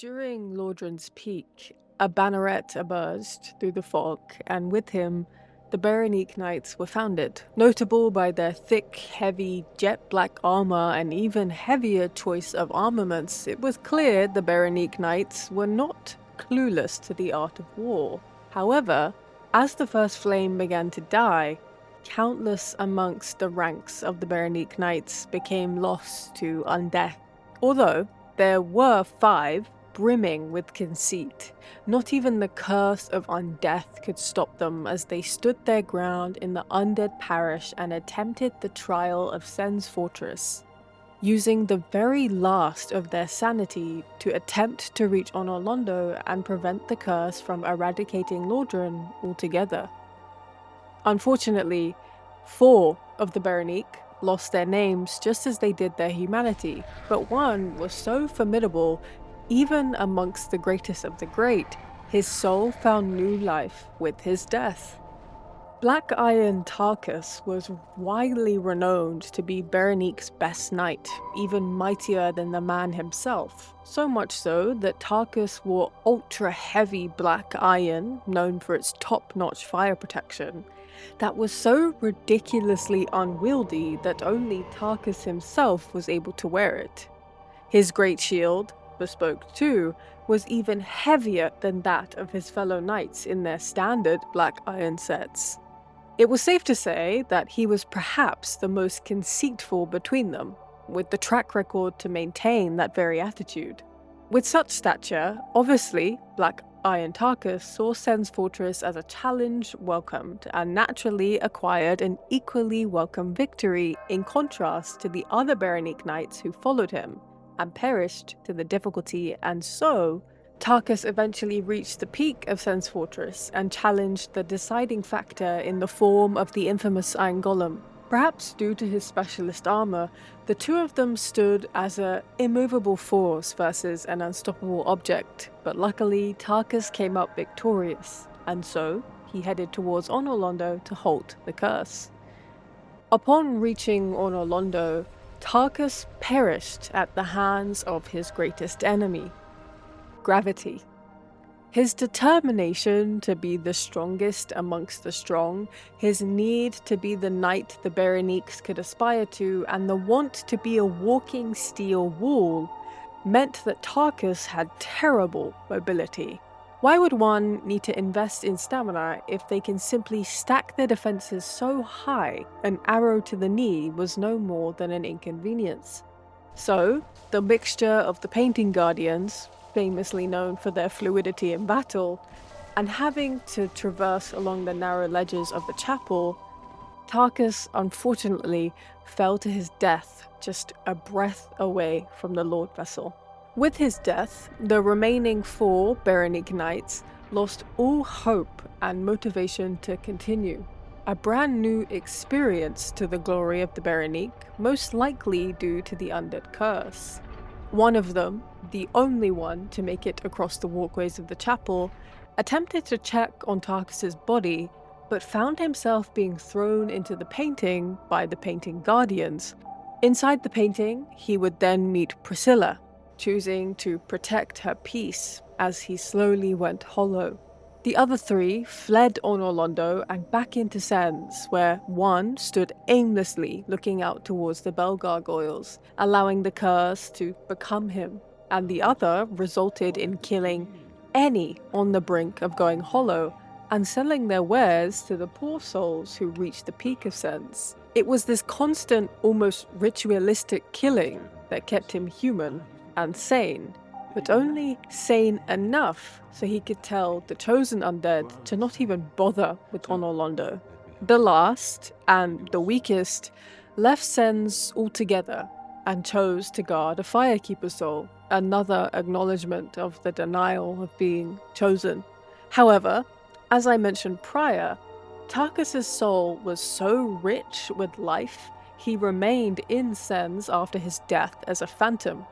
During Lordran's peak, a banneret emerged through the fog, and with him, the Berenice Knights were founded. Notable by their thick, heavy, jet-black armor and even heavier choice of armaments, it was clear the Berenice Knights were not clueless to the art of war. However, as the first flame began to die, countless amongst the ranks of the Berenice Knights became lost to undeath. Although there were 5 brimming with conceit, not even the curse of undeath could stop them as they stood their ground in the undead parish and attempted the trial of Sen's fortress, using the very last of their sanity to attempt to reach Onorlondo and prevent the curse from eradicating Lordran altogether. Unfortunately, 4 of the Berenice lost their names just as they did their humanity, but one was so formidable, even amongst the greatest of the great, his soul found new life with his death. Black Iron Tarkus was widely renowned to be Berenice's best knight, even mightier than the man himself, so much so that Tarkus wore ultra-heavy black iron, known for its top-notch fire protection, that was so ridiculously unwieldy that only Tarkus himself was able to wear it. His great shield, bespoke too, was even heavier than that of his fellow knights in their standard black iron sets. It was safe to say that he was perhaps the most conceitful between them, with the track record to maintain that very attitude. With such stature, obviously, Black Iron Tarkus saw Sen's fortress as a challenge welcomed, and naturally acquired an equally welcome victory in contrast to the other Berenice knights who followed him, and perished to the difficulty, and so Tarkus eventually reached the peak of Sen's fortress and challenged the deciding factor in the form of the infamous Iron Golem. Perhaps due to his specialist armor, the two of them stood as an immovable force versus an unstoppable object, but luckily Tarkus came up victorious, and so he headed towards Onorlondo to halt the curse. Upon reaching Onorlondo, Tarkus perished at the hands of his greatest enemy, gravity. His determination to be the strongest amongst the strong, his need to be the knight the Berenices could aspire to, and the want to be a walking steel wall, meant that Tarkus had terrible mobility. Why would one need to invest in stamina if they can simply stack their defenses so high an arrow to the knee was no more than an inconvenience? So, the mixture of the Painting Guardians, famously known for their fluidity in battle, and having to traverse along the narrow ledges of the chapel, Tarkus unfortunately fell to his death just a breath away from the Lord Vessel. With his death, the remaining 4 Berenice Knights lost all hope and motivation to continue. A brand new experience to the glory of the Berenice, most likely due to the undead curse. One of them, the only one to make it across the walkways of the chapel, attempted to check on Tarkus's body, but found himself being thrown into the painting by the Painting Guardians. Inside the painting, he would then meet Priscilla, choosing to protect her peace as he slowly went hollow. The other 3 fled Onorlondo and back into Sen's, where one stood aimlessly looking out towards the bell gargoyles, allowing the curse to become him, and the other resulted in killing any on the brink of going hollow and selling their wares to the poor souls who reached the peak of Sen's. It was this constant, almost ritualistic killing that kept him human and sane, but only sane enough so he could tell the chosen undead to not even bother with Onorlondo. The last, and the weakest, left Sen's altogether and chose to guard a Firekeeper soul, another acknowledgement of the denial of being chosen. However, as I mentioned prior, Tarkus's soul was so rich with life, he remained in Sen's after his death as a phantom,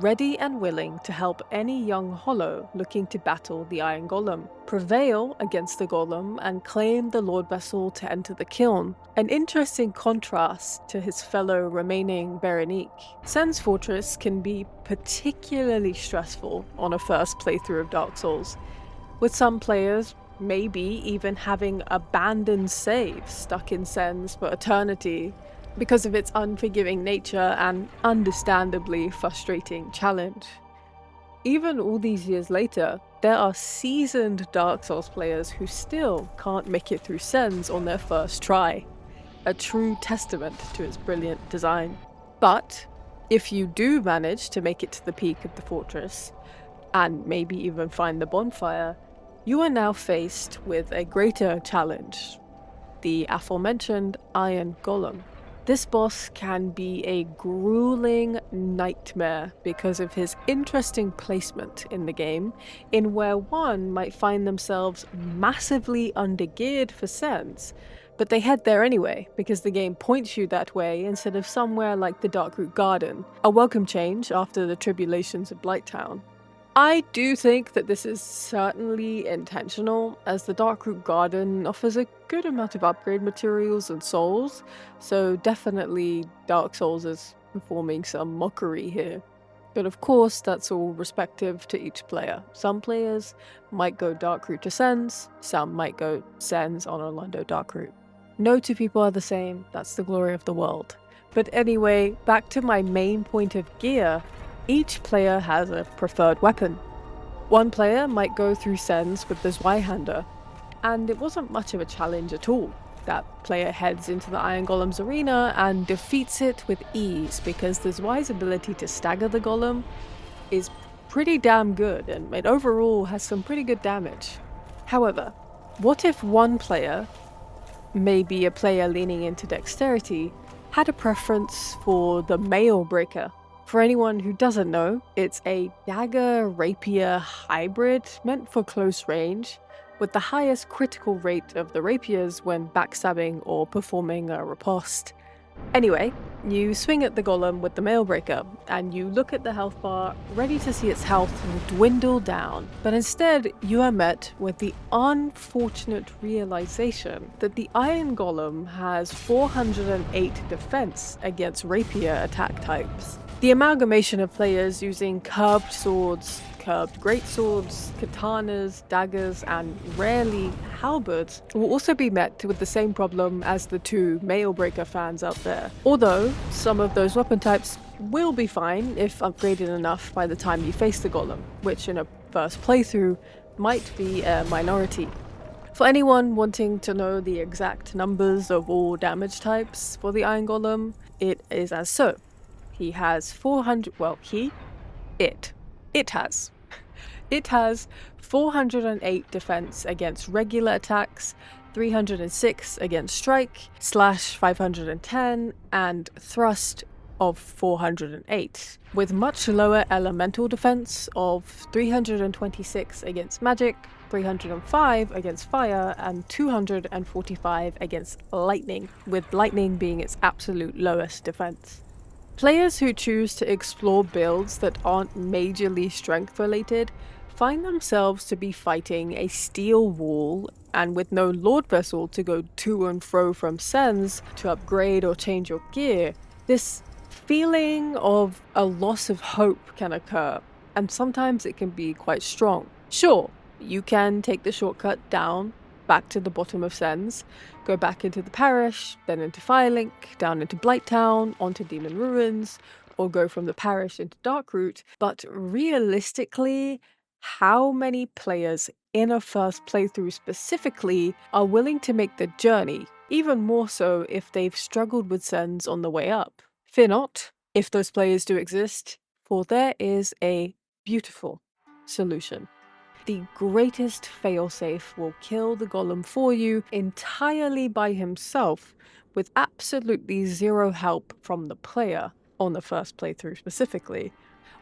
ready and willing to help any young Hollow looking to battle the Iron Golem, prevail against the Golem, and claim the Lord Vessel to enter the kiln. An interesting contrast to his fellow remaining Berenique. Sen's Fortress can be particularly stressful on a first playthrough of Dark Souls, with some players maybe even having abandoned saves stuck in Sen's for eternity because of its unforgiving nature and understandably frustrating challenge. Even all these years later, there are seasoned Dark Souls players who still can't make it through Sen's on their first try, a true testament to its brilliant design. But if you do manage to make it to the peak of the fortress, and maybe even find the bonfire, you are now faced with a greater challenge, the aforementioned Iron Golem. This boss can be a grueling nightmare because of his interesting placement in the game, in where one might find themselves massively undergeared for Sen's, but they head there anyway because the game points you that way instead of somewhere like the Darkroot Garden, a welcome change after the tribulations of Blighttown. I do think that this is certainly intentional, as the Darkroot Garden offers a good amount of upgrade materials and souls, so definitely Dark Souls is performing some mockery here. But of course, that's all respective to each player. Some players might go Darkroot to Sen's, some might go Sen's on Orlando Darkroot. No two people are the same, that's the glory of the world. But anyway, back to my main point of gear. Each player has a preferred weapon. One player might go through Sen's with the Zweihander, and it wasn't much of a challenge at all. That player heads into the Iron Golem's arena and defeats it with ease because the Zwei's ability to stagger the Golem is pretty damn good, and it overall has some pretty good damage. However, what if one player, maybe a player leaning into dexterity, had a preference for the Mail Breaker? For anyone who doesn't know, it's a dagger-rapier hybrid meant for close range, with the highest critical rate of the rapiers when backstabbing or performing a riposte. Anyway, you swing at the Golem with the Mailbreaker, and you look at the health bar, ready to see its health dwindle down. But instead, you are met with the unfortunate realization that the Iron Golem has 408 defense against rapier attack types. The amalgamation of players using curved swords, curved greatswords, katanas, daggers, and rarely halberds will also be met with the same problem as the two Mailbreaker fans out there. Although, some of those weapon types will be fine if upgraded enough by the time you face the Golem, which in a first playthrough might be a minority. For anyone wanting to know the exact numbers of all damage types for the Iron Golem, it is as so. He has 400, it has. It has 408 defense against regular attacks, 306 against strike, slash 510, and thrust of 408, with much lower elemental defense of 326 against magic, 305 against fire, and 245 against lightning, with lightning being its absolute lowest defense. Players who choose to explore builds that aren't majorly strength related find themselves to be fighting a steel wall, and with no Lord Vessel to go to and fro from Sen's to upgrade or change your gear, this feeling of a loss of hope can occur, and sometimes it can be quite strong. Sure, you can take the shortcut down, back to the bottom of Sen's, go back into the parish, then into Firelink, down into Blighttown, onto Demon Ruins, or go from the parish into Darkroot, but realistically, how many players in a first playthrough specifically are willing to make the journey, even more so if they've struggled with Sen's on the way up? Fear not, if those players do exist, for there is a beautiful solution. The greatest failsafe will kill the Golem for you entirely by himself, with absolutely zero help from the player, on the first playthrough specifically.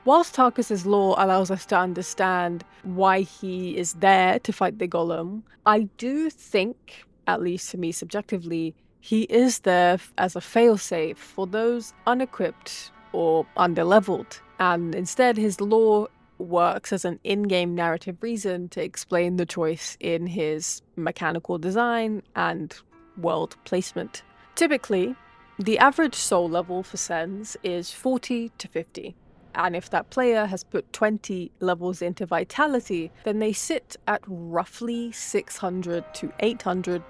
Whilst Tarkus' lore allows us to understand why he is there to fight the Golem, I do think, at least to me subjectively, he is there as a failsafe for those unequipped or underleveled, and instead his lore works as an in-game narrative reason to explain the choice in his mechanical design and world placement. Typically, the average soul level for Sens is 40 to 50. And if that player has put 20 levels into Vitality, then they sit at roughly 600 to 800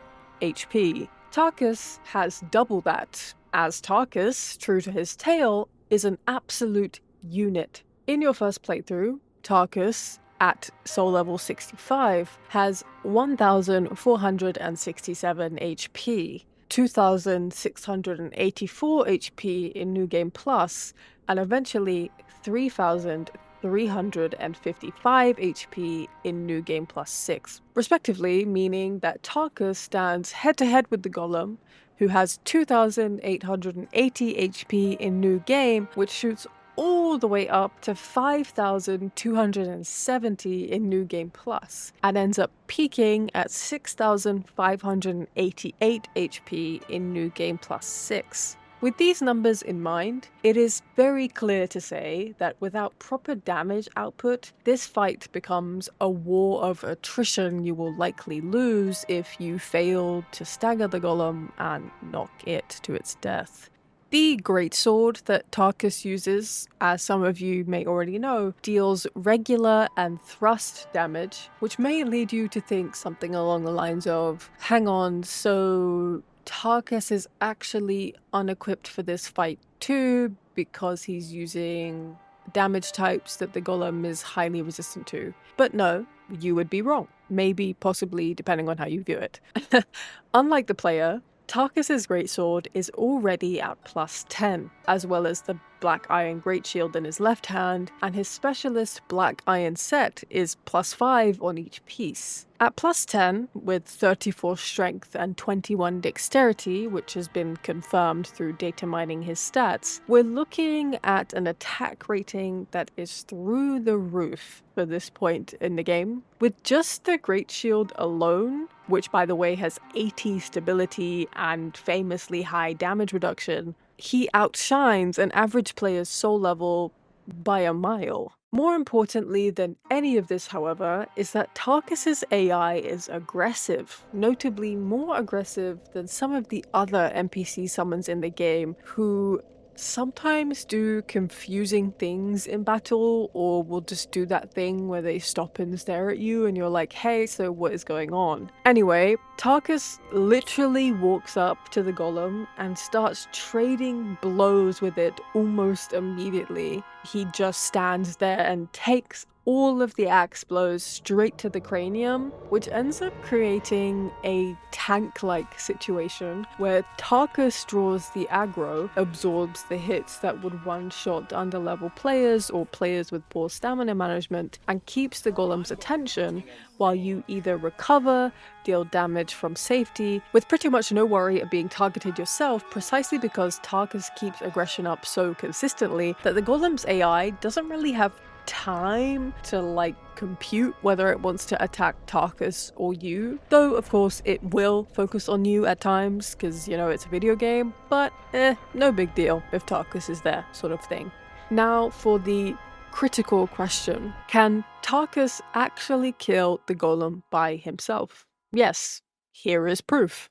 HP. Tarkus has double that, as Tarkus, true to his tale, is an absolute unit. In your first playthrough, Tarkus, at soul level 65, has 1,467 HP, 2,684 HP in New Game Plus, and eventually 3,355 HP in New Game Plus 6, respectively, meaning that Tarkus stands head-to-head with the Golem, who has 2,880 HP in New Game, which shoots all the way up to 5,270 in New Game Plus, and ends up peaking at 6,588 HP in New Game Plus 6. With these numbers in mind, it is very clear to say that without proper damage output, this fight becomes a war of attrition you will likely lose if you fail to stagger the Golem and knock it to its death. The greatsword that Tarkus uses, as some of you may already know, deals regular and thrust damage, which may lead you to think something along the lines of, hang on, so Tarkus is actually unequipped for this fight too, because he's using damage types that the Golem is highly resistant to. But no, you would be wrong. Maybe, possibly, depending on how you view it. Unlike the player, Tarkus's greatsword is already at plus 10, as well as the black iron greatshield in his left hand, and his specialist black iron set is plus 5 on each piece. At plus 10, with 34 strength and 21 dexterity, which has been confirmed through data mining his stats, we're looking at an attack rating that is through the roof for this point in the game. With just the greatshield alone, which by the way has 80 stability and famously high damage reduction, he outshines an average player's soul level by a mile. More importantly than any of this, however, is that Tarkus's AI is aggressive, notably more aggressive than some of the other NPC summons in the game, who sometimes do confusing things in battle, or will just do that thing where they stop and stare at you and you're like, hey, so what is going on? Anyway, Tarkus literally walks up to the Golem and starts trading blows with it almost immediately. He just stands there and takes all of the axe blows straight to the cranium, which ends up creating a tank-like situation where Tarkus draws the aggro, absorbs the hits that would one-shot underlevel players or players with poor stamina management, and keeps the Golem's attention while you either recover, deal damage from safety, with pretty much no worry of being targeted yourself, precisely because Tarkus keeps aggression up so consistently that the Golem's AI doesn't really have time to compute whether it wants to attack Tarkus or you, though of course it will focus on you at times because it's a video game, but no big deal if Tarkus is there, sort of thing. Now for the critical question: can Tarkus actually kill the Golem by himself? Yes, here is proof.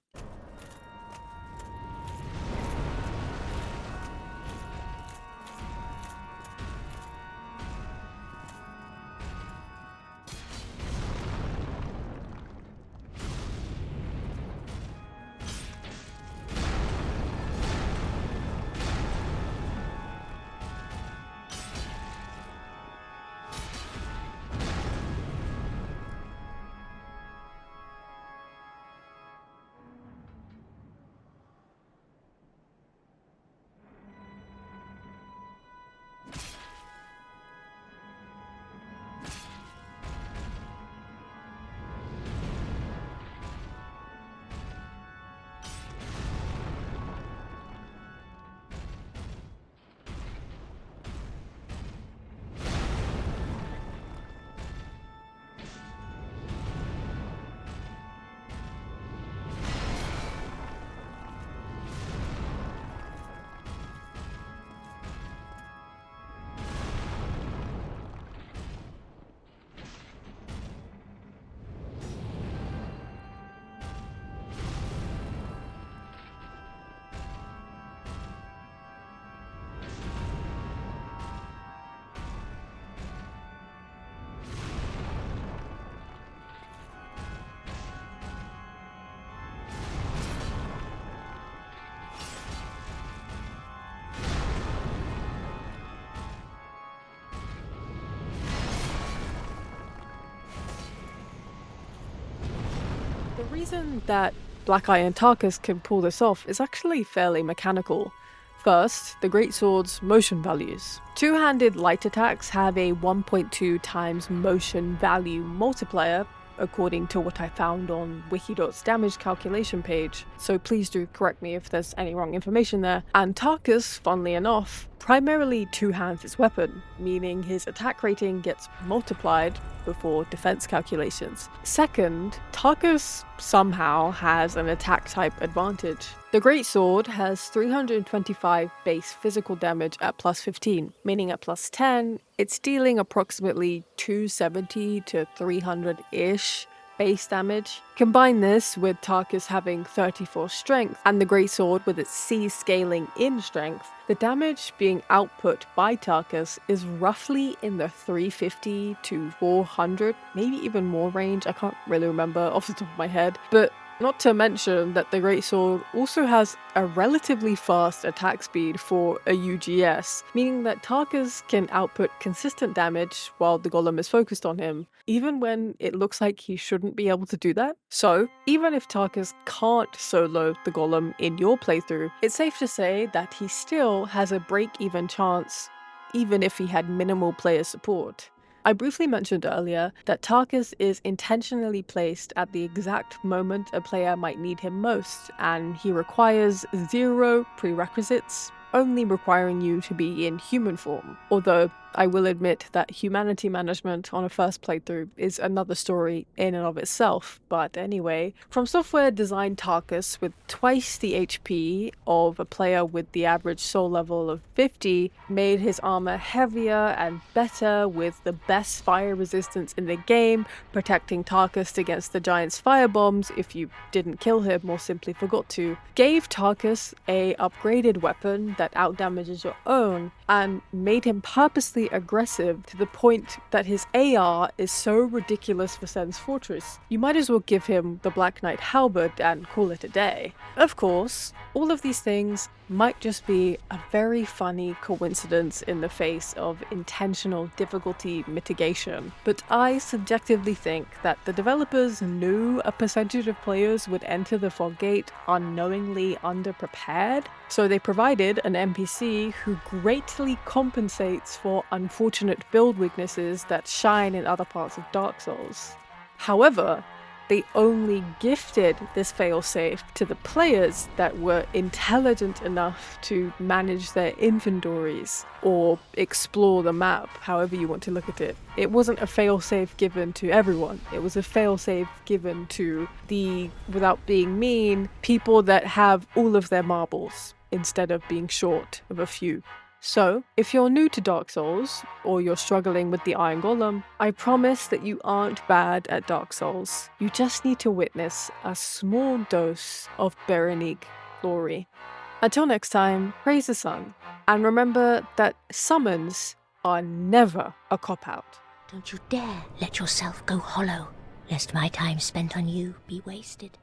reason that Black Eye and Tarkus can pull this off is actually fairly mechanical. First, the Greatsword's motion values. Two-handed light attacks have a 1.2 times motion value multiplier, according to what I found on Wikidot's damage calculation page, so please do correct me if there's any wrong information there. And Tarkus, funnily enough, primarily two-hands his weapon, meaning his attack rating gets multiplied before defense calculations. Second, Tarkus somehow has an attack type advantage. The Greatsword has 325 base physical damage at plus 15, meaning at plus 10, it's dealing approximately 270 to 300-ish base damage. Combine this with Tarkus having 34 strength and the Greatsword with its C scaling in strength, the damage being output by Tarkus is roughly in the 350 to 400, maybe even more range, I can't really remember off the top of my head, but not to mention that the Greatsword also has a relatively fast attack speed for a UGS, meaning that Tarkus can output consistent damage while the golem is focused on him, even when it looks like he shouldn't be able to do that. So, even if Tarkus can't solo the golem in your playthrough, it's safe to say that he still has a break-even chance, even if he had minimal player support. I briefly mentioned earlier that Tarkus is intentionally placed at the exact moment a player might need him most, and he requires 0 prerequisites, only requiring you to be in human form. Although, I will admit that humanity management on a first playthrough is another story in and of itself, but anyway. From Software designed Tarkus with twice the HP of a player with the average soul level of 50, made his armor heavier and better with the best fire resistance in the game, protecting Tarkus against the giant's firebombs if you didn't kill him or simply forgot to, gave Tarkus a upgraded weapon that outdamages your own, and made him purposely aggressive to the point that his AR is so ridiculous for Sen's Fortress, you might as well give him the Black Knight Halberd and call it a day. Of course, all of these things might just be a very funny coincidence in the face of intentional difficulty mitigation, but I subjectively think that the developers knew a percentage of players would enter the Fog Gate unknowingly underprepared, so they provided an NPC who greatly compensates for unfortunate build weaknesses that shine in other parts of Dark Souls. However, they only gifted this failsafe to the players that were intelligent enough to manage their inventories or explore the map, however you want to look at it. It wasn't a failsafe given to everyone. It was a failsafe given to the, without being mean, people that have all of their marbles instead of being short of a few. So, if you're new to Dark Souls, or you're struggling with the Iron Golem, I promise that you aren't bad at Dark Souls. You just need to witness a small dose of Berenique glory. Until next time, praise the sun, and remember that summons are never a cop-out. Don't you dare let yourself go hollow, lest my time spent on you be wasted.